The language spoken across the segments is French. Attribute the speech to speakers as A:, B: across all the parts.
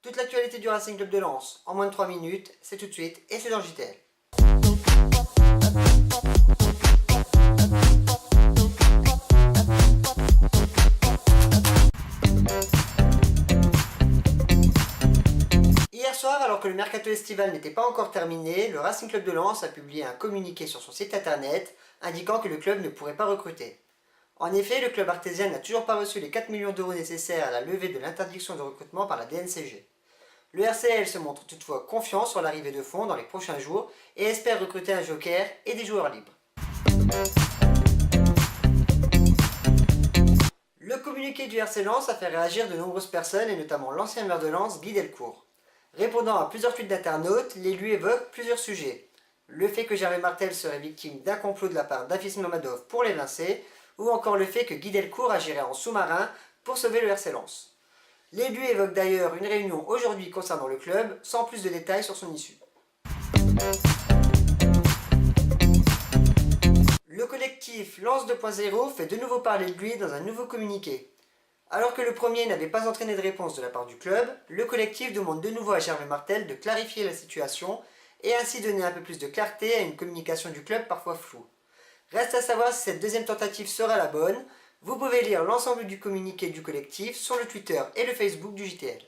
A: Toute l'actualité du Racing Club de Lens en moins de 3 minutes, c'est tout de suite et c'est dans JTL. Hier soir, alors que le mercato estival n'était pas encore terminé, le Racing Club de Lens a publié un communiqué sur son site internet indiquant que le club ne pourrait pas recruter. En effet, le club artésien n'a toujours pas reçu les 4 millions d'euros nécessaires à la levée de l'interdiction de recrutement par la DNCG. Le RCL se montre toutefois confiant sur l'arrivée de fonds dans les prochains jours et espère recruter un joker et des joueurs libres. Le communiqué du RC Lens a fait réagir de nombreuses personnes et notamment l'ancien maire de Lens, Guy Delcourt. Répondant à plusieurs tweets d'internautes, l'élu évoque plusieurs sujets. Le fait que Gervais Martel serait victime d'un complot de la part d'Afis Mamadov pour l'évincer, ou encore le fait que Guy Delcourt agirait en sous-marin pour sauver le RC Lens. L'élu évoque d'ailleurs une réunion aujourd'hui concernant le club, sans plus de détails sur son issue. Le collectif Lens 2.0 fait de nouveau parler de lui dans un nouveau communiqué. Alors que le premier n'avait pas entraîné de réponse de la part du club, le collectif demande de nouveau à Gervais Martel de clarifier la situation et ainsi donner un peu plus de clarté à une communication du club parfois floue. Reste à savoir si cette deuxième tentative sera la bonne. Vous pouvez lire l'ensemble du communiqué du collectif sur le Twitter et le Facebook du JTL.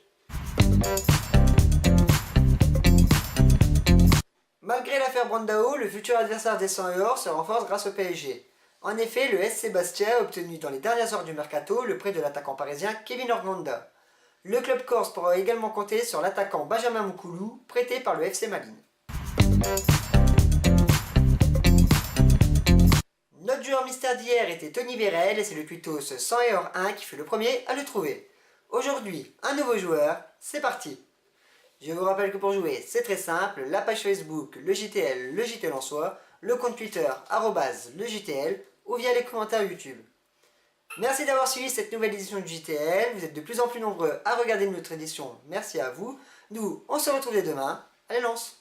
A: Malgré l'affaire Brandao, le futur adversaire des 100 et or se renforce grâce au PSG. En effet, le SC Bastia a obtenu dans les dernières heures du mercato le prêt de l'attaquant parisien Kevin Organda. Le club corse pourra également compter sur l'attaquant Benjamin Moukoulou, prêté par le FC Malines. Notre joueur mystère d'hier était Tony Vérel et c'est le tweetos 100 et or 1 qui fut le premier à le trouver. Aujourd'hui, un nouveau joueur, c'est parti. Je vous rappelle que pour jouer, c'est très simple, la page Facebook, le JTL, le JTL en soi, le compte Twitter, @le JTL, ou via les commentaires YouTube. Merci d'avoir suivi cette nouvelle édition du JTL, vous êtes de plus en plus nombreux à regarder notre édition, merci à vous. Nous, on se retrouve dès demain, allez lance!